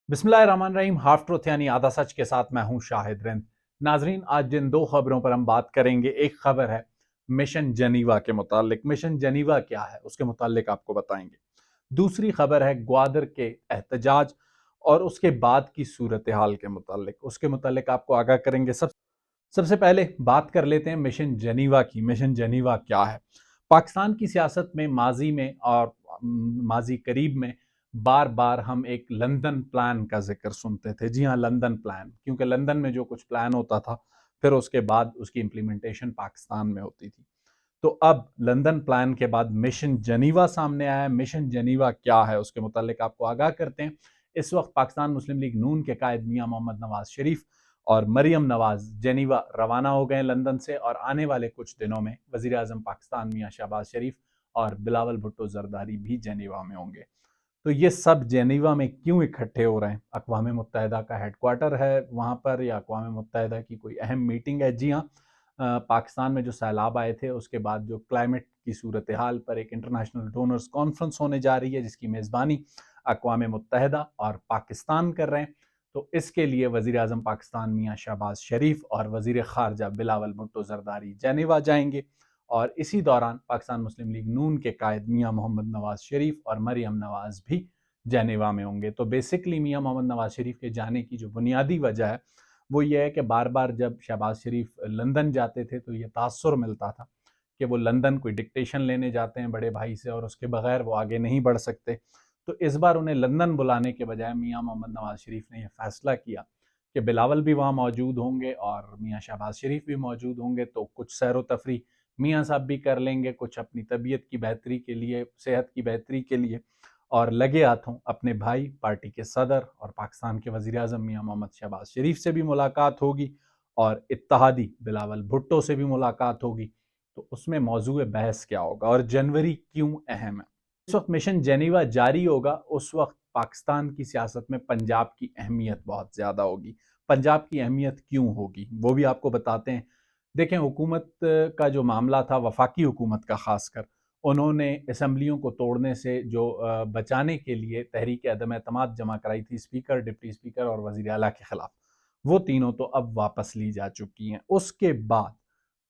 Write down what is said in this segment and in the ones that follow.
बिस्मिल्लाहिर्रहमानिर्रहीम। Half truth यानी आधा सच के साथ मैं हूं शाहिद रिंद। नाजरीन, आज जिन दो खबरों पर हम बात करेंगे, एक खबर है मिशन जनीवा के मुतालिक। मिशन जनीवा क्या है उसके मुतालिक आपको बताएंगे। दूसरी खबर है ग्वादर के एहतजाज और उसके बाद की सूरत हाल के मुतालिक, उसके मुतालिक आपको आगाह करेंगे। सबसे पहले बात कर लेते हैं मिशन जनीवा की। मिशन जनीवा क्या है? पाकिस्तान की सियासत में माजी में और माजी करीब में बार बार हम एक लंदन प्लान का जिक्र सुनते थे। जी हाँ, लंदन प्लान, क्योंकि लंदन में जो कुछ प्लान होता था फिर उसके बाद उसकी इम्प्लीमेंटेशन पाकिस्तान में होती थी। तो अब लंदन प्लान के बाद मिशन जनीवा सामने आया है। मिशन जनीवा क्या है उसके मुतालिक आपको आगाह करते हैं। इस वक्त पाकिस्तान मुस्लिम लीग नून के कायद मियां मोहम्मद नवाज शरीफ और मरियम नवाज जेनीवा रवाना हो गए लंदन से, और आने वाले कुछ दिनों में वजीर आजम पाकिस्तान मियां शहबाज शरीफ और बिलावल भुट्टो जरदारी भी जेनीवा में होंगे। तो ये सब जेनीवा में क्यों इकट्ठे हो रहे हैं? अक़वाम मुत्तहिदा का हेडक्वार्टर है वहाँ पर, या अक़वाम मुत्तहिदा की कोई अहम मीटिंग है? जी हाँ, पाकिस्तान में जो सैलाब आए थे उसके बाद जो क्लाइमेट की सूरत हाल पर एक इंटरनेशनल डोनर्स कॉन्फ्रेंस होने जा रही है, जिसकी मेज़बानी अक़वाम मुत्तहिदा और पाकिस्तान कर रहे हैं। तो इसके लिए वज़ीर आज़म पाकिस्तान मियां शहबाज शरीफ और वज़ीर ख़ारजा बिलावल भुट्टो ज़रदारी जेनेवा जाएंगे, और इसी दौरान पाकिस्तान मुस्लिम लीग नून के कायद मियां मोहम्मद नवाज शरीफ और मरियम नवाज भी जेनेवा में होंगे। तो बेसिकली मियां मोहम्मद नवाज शरीफ के जाने की जो बुनियादी वजह है वो ये है कि बार बार जब शहबाज शरीफ लंदन जाते थे तो ये तासुर मिलता था कि वो लंदन कोई डिक्टेशन लेने जाते हैं बड़े भाई से और उसके बगैर वो आगे नहीं बढ़ सकते। तो इस बार उन्हें लंदन बुलाने के बजाय मियां मोहम्मद नवाज शरीफ ने यह फैसला किया कि बिलावल भी वहाँ मौजूद होंगे और मियां शहबाज शरीफ भी मौजूद होंगे, तो कुछ सैर व तफरी मियां साहब भी कर लेंगे, कुछ अपनी तबीयत की बेहतरी के लिए, सेहत की बेहतरी के लिए, और लगे हाथों अपने भाई पार्टी के सदर और पाकिस्तान के वज़ीर आज़म मियां मोहम्मद शहबाज शरीफ से भी मुलाकात होगी और इत्तहादी बिलावल भुट्टो से भी मुलाकात होगी। तो उसमें मौजूद बहस क्या होगा और जनवरी क्यों अहम है? इस वक्त मिशन जेनीवा जारी होगा, उस वक्त पाकिस्तान की सियासत में पंजाब की अहमियत बहुत ज़्यादा होगी। पंजाब की अहमियत क्यों होगी वो भी आपको बताते हैं। देखें, हुकूमत का जो मामला था, वफाकी हुकूमत का खासकर, उन्होंने असम्बलियों को तोड़ने से जो बचाने के लिए तहरीक अदम एतमाद जमा कराई थी स्पीकर, डिप्टी स्पीकर और वज़ीर आला के खिलाफ, वो तीनों तो अब वापस ली जा चुकी हैं। उसके बाद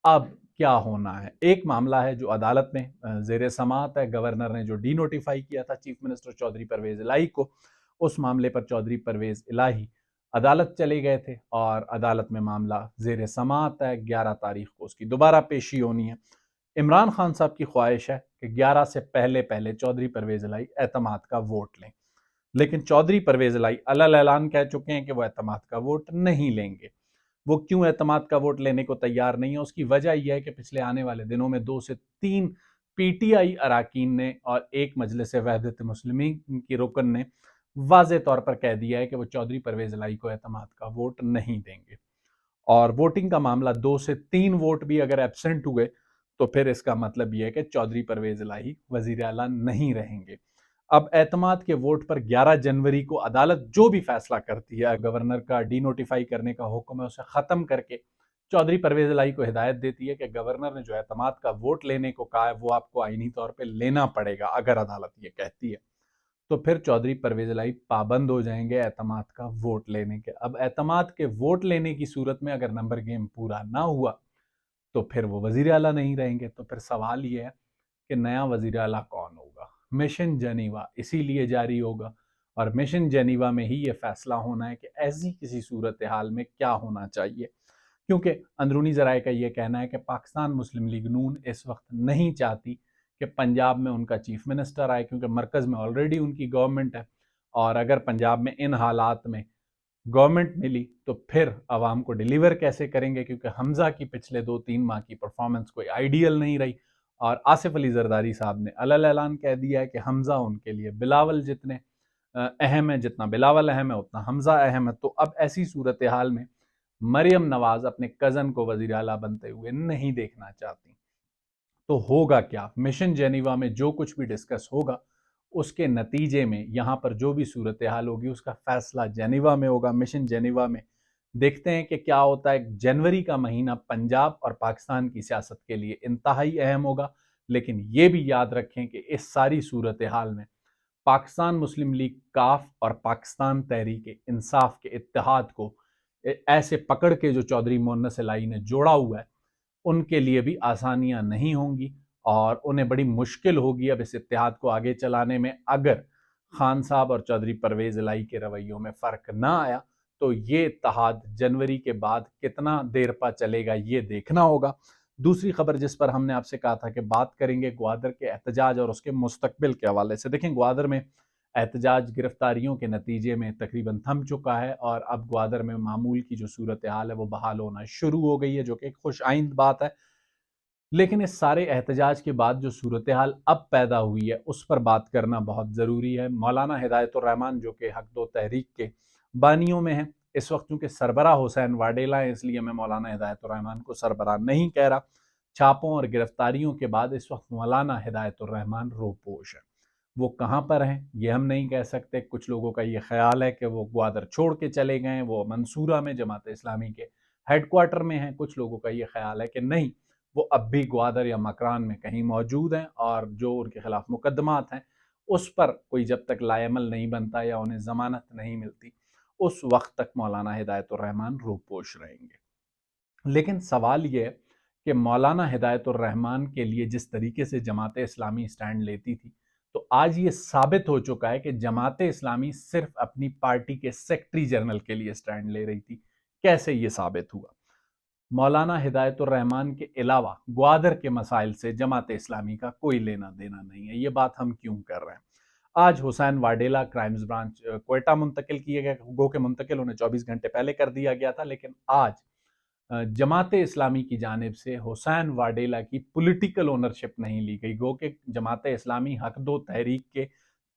अब क्या होना है? एक मामला है जो अदालत में ज़ेर समाअत है। गवर्नर ने जो डी नोटिफाई किया था चीफ मिनिस्टर चौधरी परवेज़ इलाही को, उस मामले पर चौधरी परवेज़ इलाही अदालत चले गए थे और अदालत में मामला ज़ेर समाअत है। 11 तारीख को उसकी दोबारा पेशी होनी है। इमरान खान साहब की ख्वाहिश है कि 11 से पहले पहले चौधरी परवेज़ इलाही एतमाद का वोट लें, लेकिन चौधरी परवेज़ इलाही अलल ऐलान कह चुके हैं कि वो एतमाद का वोट नहीं लेंगे। वो क्यों एतमाद का वोट लेने को तैयार नहीं है? उसकी वजह यह है कि पिछले आने वाले दिनों में 2 से 3 पीटीआई अराकीन ने और एक मजलिस वहदत मुस्लिमीन की रुकन ने वाज़ेह तौर पर कह दिया है कि वो चौधरी परवेज़ इलाही को एतमाद का वोट नहीं देंगे। और वोटिंग का मामला, 2 से 3 वोट भी अगर एब्सेंट हुए तो फिर इसका मतलब यह है कि चौधरी परवेज़ इलाही वज़ीर आला नहीं रहेंगे। अब एतमाद के वोट पर 11 जनवरी को अदालत जो भी फैसला करती है, गवर्नर का डी नोटिफाई करने का हुक्म है उसे ख़त्म करके चौधरी परवेज़ इलाही को हिदायत देती है कि गवर्नर ने जो एतमाद का वोट लेने को कहा है वो आपको आईनी तौर पे लेना पड़ेगा। अगर अदालत ये कहती है तो फिर चौधरी परवेज़ इलाही पाबंद हो जाएंगे एतमाद का वोट लेने के। अब एतमाद के वोट लेने की सूरत में अगर नंबर गेम पूरा ना हुआ तो फिर वो वज़ीर आला नहीं रहेंगे। तो फिर सवाल ये है कि नया वज़ीर आला कौन होगा? मिशन जेनीवा इसीलिए जारी होगा, और मिशन जेनीवा में ही ये फैसला होना है कि ऐसी किसी सूरत हाल में क्या होना चाहिए। क्योंकि अंदरूनी ज़राए का ये कहना है कि पाकिस्तान मुस्लिम लीग नून इस वक्त नहीं चाहती कि पंजाब में उनका चीफ मिनिस्टर आए, क्योंकि मरकज़ में ऑलरेडी उनकी गवर्नमेंट है, और अगर पंजाब में इन हालात में गवर्नमेंट मिली तो फिर आवाम को डिलीवर कैसे करेंगे? क्योंकि हमज़ा की पिछले 2-3 माह की परफॉर्मेंस कोई आइडियल नहीं रही, और आसिफ अली जरदारी साहब ने अलल ऐलान कह दिया है कि हमज़ा उनके लिए बिलावल जितने अहम है, जितना बिलावल अहम है उतना हमज़ा अहम है। तो अब ऐसी सूरत हाल में मरियम नवाज अपने कज़न को वज़ीर आला बनते हुए नहीं देखना चाहती। तो होगा क्या? मिशन जेनीवा में जो कुछ भी डिस्कस होगा उसके नतीजे में यहाँ पर जो भी सूरत हाल होगी उसका फैसला जेनीवा में होगा, मिशन जेनीवा में। देखते हैं कि क्या होता है। जनवरी का महीना पंजाब और पाकिस्तान की सियासत के लिए इंतहाई अहम होगा, लेकिन ये भी याद रखें कि इस सारी सूरत हाल में पाकिस्तान मुस्लिम लीग काफ और पाकिस्तान तहरीक इंसाफ के इत्तेहाद को ऐसे पकड़ के जो चौधरी मोहन्नस इलाही ने जोड़ा हुआ है, उनके लिए भी आसानियां नहीं होंगी और उन्हें बड़ी मुश्किल होगी अब इस इत्तेहाद को आगे चलाने में। अगर खान साहब और चौधरी परवेज इलाही के रवैयों में फ़र्क ना आया तो ये इत्तेहाद जनवरी के बाद कितना देर पा चलेगा ये देखना होगा। दूसरी खबर जिस पर हमने आपसे कहा था कि बात करेंगे ग्वादर के एहतजाज और उसके मुस्तकबिल के हवाले से। देखें, ग्वादर में एहतजाज गिरफ्तारियों के नतीजे में तकरीबन थम चुका है और अब ग्वादर में मामूल की जो सूरत हाल है वो बहाल होना शुरू हो गई है, जो कि एक खुश आइंद बात है। लेकिन इस सारे एहतजाज के बाद जो सूरत हाल अब पैदा हुई है उस पर बात करना बहुत ज़रूरी है। मौलाना हिदायतुर्रहमान जो कि हक दो तहरीक के बानियों में हैं, इस वक्त चूँकि सरबराह हुसैन वाडेला है इसलिए मैं मौलाना हिदायतुर्रहमान को सरबराह नहीं कह रहा। छापों और गिरफ्तारियों के बाद इस वक्त मौलाना हिदायतुर्रहमान रोपोश है। वो कहाँ पर हैं ये हम नहीं कह सकते। कुछ लोगों का ये ख्याल है कि वो ग्वादर छोड़ के चले गए, वो मंसूरा में जमात इस्लामी के हेडक्वार्टर में हैं। कुछ लोगों का ये ख्याल है कि नहीं, वो अब भी ग्वादर या मकरान में कहीं मौजूद हैं और जो उनके खिलाफ मुकदमात हैं उस पर कोई जब तक लाएमल नहीं बनता या उन्हें ज़मानत नहीं मिलती उस वक्त तक मौलाना हिदायतुर्रहमान रूपोश रहेंगे। लेकिन सवाल ये है कि मौलाना हिदायतुर्रहमान के लिए जिस तरीके से जमात इस्लामी स्टैंड लेती थी, तो आज ये साबित हो चुका है कि जमात इस्लामी सिर्फ अपनी पार्टी के सेक्रेटरी जनरल के लिए स्टैंड ले रही थी। कैसे ये साबित हुआ? मौलाना हिदायतुर्रहमान के अलावा ग्वादर के मसाइल से जमात इस्लामी का कोई लेना देना नहीं है। ये बात हम क्यों कर रहे हैं? आज हुसैन वाडेला क्राइम्स ब्रांच क्वेटा मुंतकिल किए गए, गो के मुंतकिल उन्हें 24 घंटे पहले कर दिया गया था, लेकिन आज जमात इस्लामी की जानिब से हुसैन वाडेला की पॉलिटिकल ओनरशिप नहीं ली गई। गो के जमात इस्लामी हक दो तहरीक के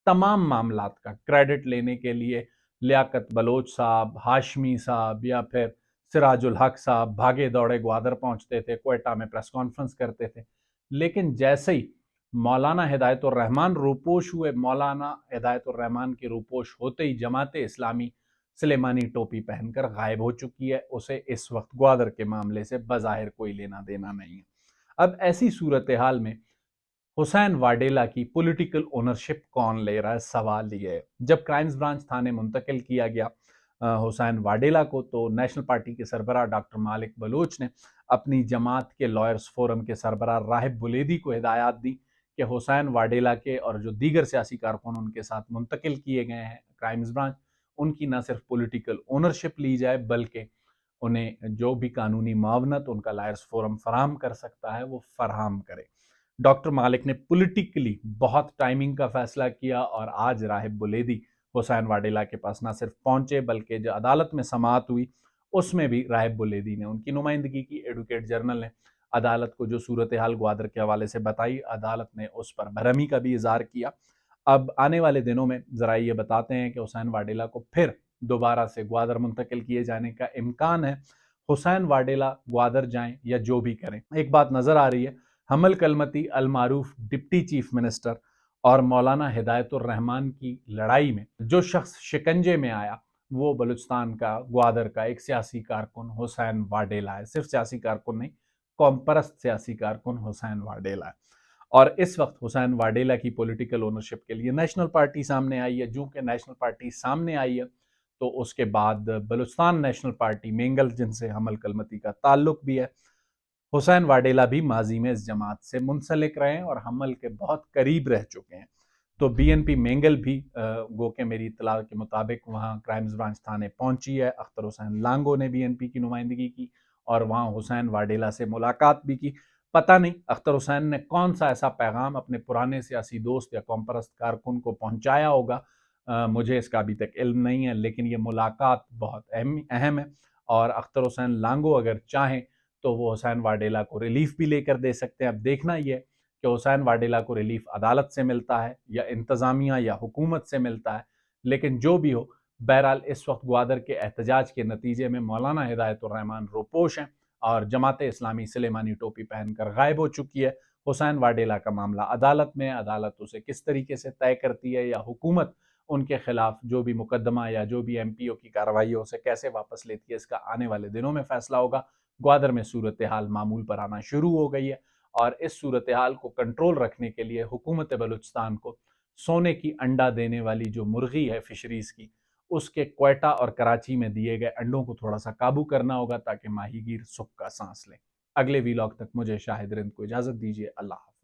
तमाम मामलात का क्रेडिट लेने के लिए लियाकत बलोच साहब, हाशमी साहब या फिर सिराजुल हक साहब भागे दौड़े ग्वादर पहुंचते थे, क्वेटा में प्रेस कॉन्फ्रेंस करते थे। लेकिन जैसे ही मौलाना हिदायतुर्रहमान रूपोश हुए, मौलाना हिदायतुर्रहमान के रूपोश होते ही जमात इस्लामी सुलेमानी टोपी पहनकर गायब हो चुकी है। उसे इस वक्त ग्वादर के मामले से बज़ाहिर कोई लेना देना नहीं है। अब ऐसी सूरत हाल में हुसैन वाडेला की पॉलिटिकल ओनरशिप कौन ले रहा है, सवाल ये है। जब क्राइम्स ब्रांच थाने मुंतकिल किया गया हुसैन वाडेला को, तो नेशनल पार्टी के सरबराह डॉक्टर मालिक बलोच ने अपनी जमात के लॉयर्स फोरम के सरबराह राहिब बुलेदी को हिदायत दी कि हुसैन वाडेला के और जो दीगर सियासी कारकुन उनके साथ मुंतकिल किए गए हैं क्राइम्स ब्रांच, उनकी न सिर्फ पॉलिटिकल ओनरशिप ली जाए बल्कि उन्हें जो भी कानूनी मावनत उनका लॉयर्स फोरम फराहम कर सकता है वो फराहम करे। डॉक्टर मालिक ने पॉलिटिकली बहुत टाइमिंग का फैसला किया और आज राहिब बुलेदी हुसैन वाडेला के पास ना सिर्फ पहुंचे बल्कि जो अदालत में समाअत हुई उसमें भी राहिब बुलेदी ने उनकी नुमाइंदगी की। एडवोकेट जनरल ने अदालत को जो सूरत हाल ग्वादर के हवाले से बताई, अदालत ने उस पर भरमी का भी इजहार किया। अब आने वाले दिनों में ज़रा ये बताते हैं कि हुसैन वाडेला को फिर दोबारा से ग्वादर मुंतकिल किए जाने का इम्कान है। हुसैन वाडेला ग्वादर जाएं या जो भी करें, एक बात नज़र आ रही है, हमल कलमती अल मारूफ डिप्टी चीफ मिनिस्टर और मौलाना हिदायतुर्रहमान की लड़ाई में जो शख्स शिकंजे में आया वो बलूचिस्तान का ग्वादर का एक सियासी कारकुन हुसैन वाडेला है। सिर्फ सियासी कारकुन नहीं, कौम परस्त सियासी कारकुन हुसैन वाडेला है। और इस वक्त हुसैन वाडेला की पॉलिटिकल ओनरशिप के लिए नेशनल पार्टी सामने आई है। जो कि नेशनल पार्टी सामने आई है तो उसके बाद बलूचिस्तान नेशनल पार्टी मेंगल, जिनसे हमल कलमती का ताल्लुक भी है, हुसैन वाडेला भी माजी में इस जमात से मुंसलिक रहे हैं और हमल के बहुत करीब रह चुके हैं। तो बीएनपी मेंगल भी गो के मेरी इत्तला के मुताबिक वहाँ क्राइम्स ब्रांच थाने पहुंची है। अख्तर हुसैन लांगो ने बीएनपी की नुमाइंदगी की और वहाँ हुसैन वाडेला से मुलाकात भी की। पता नहीं अख्तर हुसैन ने कौन सा ऐसा पैगाम अपने पुराने सियासी दोस्त या कौम परस्त कारकुन को पहुंचाया होगा, मुझे इसका अभी तक इल्म नहीं है, लेकिन ये मुलाकात बहुत अहम है। और अख्तर हुसैन लांगो अगर चाहें तो वो हुसैन वाडेला को रिलीफ भी लेकर दे सकते हैं। अब देखना ये कि हुसैन वाडेला को रिलीफ अदालत से मिलता है या इंतज़ामिया या हुकूमत से मिलता है। लेकिन जो भी हो, बहरहाल इस वक्त ग्वादर के एहतजाज के नतीजे में मौलाना हिदायतुर्रहमान रोपोश हैं और जमात इस्लामी सुलेमानी टोपी पहनकर गायब हो चुकी है। हुसैन वाडेला का मामला अदालत में, अदालत उसे किस तरीके से तय करती है या हुकूमत उनके खिलाफ जो भी मुकदमा या जो भी एमपीओ की कार्रवाई है उसे कैसे वापस लेती है, इसका आने वाले दिनों में फैसला होगा। ग्वादर में सूरत हाल मामूल पर आना शुरू हो गई है और इस सूरत हाल को कंट्रोल रखने के लिए हुकूमत बलूचिस्तान को सोने की अंडा देने वाली जो मुर्गी है फिशरीज की, उसके क्वेटा और कराची में दिए गए अंडों को थोड़ा सा काबू करना होगा ताकि माहीगीर सुख का सांस लें। अगले वीलॉग तक मुझे शाहिद रिंद को इजाजत दीजिए। अल्लाह हाफ़िज़।